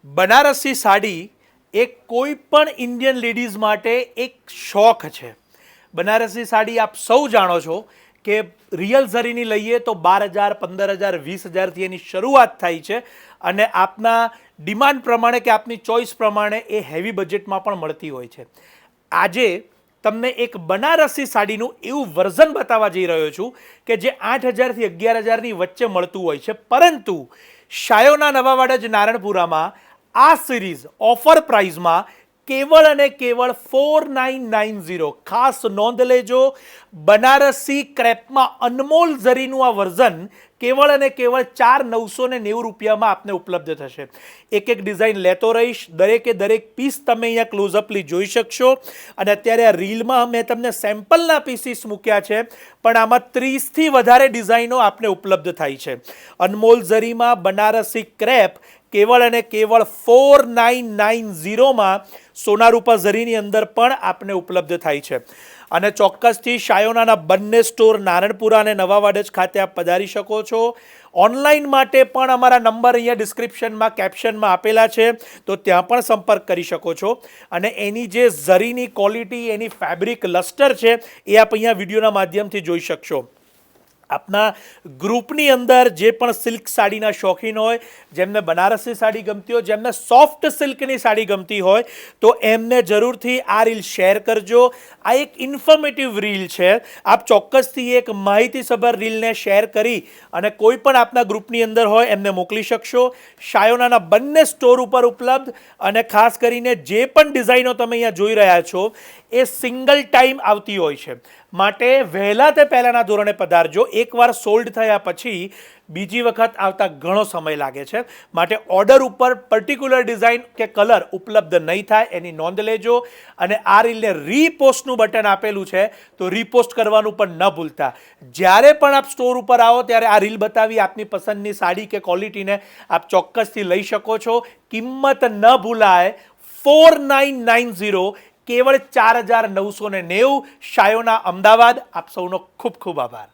બનારસી સાડી એ કોઈ પણ Indian ladies માટે એક શોખ છે. બનારસી સાડી આપ સૌ જાણો છો કે રિયલ ઝરીની લઈએ તો 12,000, 15,000, 20,000થી એની શરૂઆત થાય છે અને આપના ડિમાન્ડ પ્રમાણે કે આપની ચોઇસ પ્રમાણે એ હેવી બજેટમાં પણ મળતી હોય છે. આજે તમને એક બનારસી સાડીનું એવું વર્ઝન બતાવવા જઈ રહ્યો છું કે જે 8,000થી 11,000ની વચ્ચે મળતું હોય છે, પરંતુ શાયોના નવાવાડા જ નારણપુરામાં આ સિરીઝ ઓફર પ્રાઇઝમાં કેવળ અને કેવળ 4990. ખાસ નોંધ લેજો, બનારસી ક્રેપમાં અનમોલ ઝરીનું આ વર્ઝન કેવળ અને કેવળ 4,990 રૂપિયામાં આપને ઉપલબ્ધ થશે. એક એક ડિઝાઇન લેતો રહીશ, દરેકે દરેક પીસ તમે અહીંયા ક્લોઝઅપલી જોઈ શકશો. અને અત્યારે આ રીલમાં મેં તમને સેમ્પલના પીસીસ મૂક્યા છે, પણ આમાં 30થી વધારે ડિઝાઇનો આપને ઉપલબ્ધ થાય છે. અનમોલ ઝરીમાં બનારસી ક્રેપ કેવળ અને કેવળ 4990માં સોનારૂપા ઝરીની અંદર પણ આપને ઉપલબ્ધ થાય છે. અને ચોક્કસથી શાયોનાના બંને સ્ટોર નારણપુરા અને નવાવાડજ ખાતે આપ પધારી શકો છો. ઓનલાઈન માટે પણ અમારા નંબર અહીંયા ડિસ્ક્રિપ્શનમાં કેપ્શનમાં આપેલા છે, તો ત્યાં પણ સંપર્ક કરી શકો છો. અને એની જે ઝરીની ક્વોલિટી, એની ફેબ્રિક લસ્ટર છે એ આપ અહીંયા વિડીયોના માધ્યમથી જોઈ શકશો. આપના ગ્રુપની અંદર જે પણ સિલ્ક સાડીના શોખીન હોય, જેમને બનારસી સાડી ગમતી હોય, જેમને સોફ્ટ સિલ્કની સાડી ગમતી હોય, તો એમને જરૂરથી આ રીલ શેર કરજો. આ એક ઇન્ફોર્મેટિવ રીલ છે. આપ ચોક્કસથી એક માહિતીસભર રીલને શેર કરી અને કોઈ પણ આપના ગ્રુપની અંદર હોય એમને મોકલી શકશો. શાયોનાના બંને સ્ટોર ઉપર ઉપલબ્ધ, અને ખાસ કરીને જે પણ ડિઝાઇનો તમે અહીંયા જોઈ રહ્યા છો એ સિંગલ ટાઈમ આવતી હોય છે, માટે વહેલા તે પહેલાંના ધોરણે પધારજો. એકવાર સોલ્ડ થયા પછી બીજી વખત આવતા ઘણો સમય લાગે છે, માટે ઓર્ડર ઉપર પર્ટિક્યુલર ડિઝાઇન કે કલર ઉપલબ્ધ નહીં થાય એની નોંધ લેજો. અને આ રીલને રીપોસ્ટનું બટન આપેલું છે, તો રીપોસ્ટ કરવાનું પણ ન ભૂલતા. જ્યારે પણ આપ સ્ટોર ઉપર આવો ત્યારે આ રીલ બતાવી આપની પસંદની સાડી કે ક્વોલિટીને આપ ચોક્કસથી લઈ શકો છો. કિંમત ન ભૂલાય, 4990, કેવળ 4,990. શાયોના અમદાવાદ. આપ સૌનો ખૂબ ખૂબ આભાર.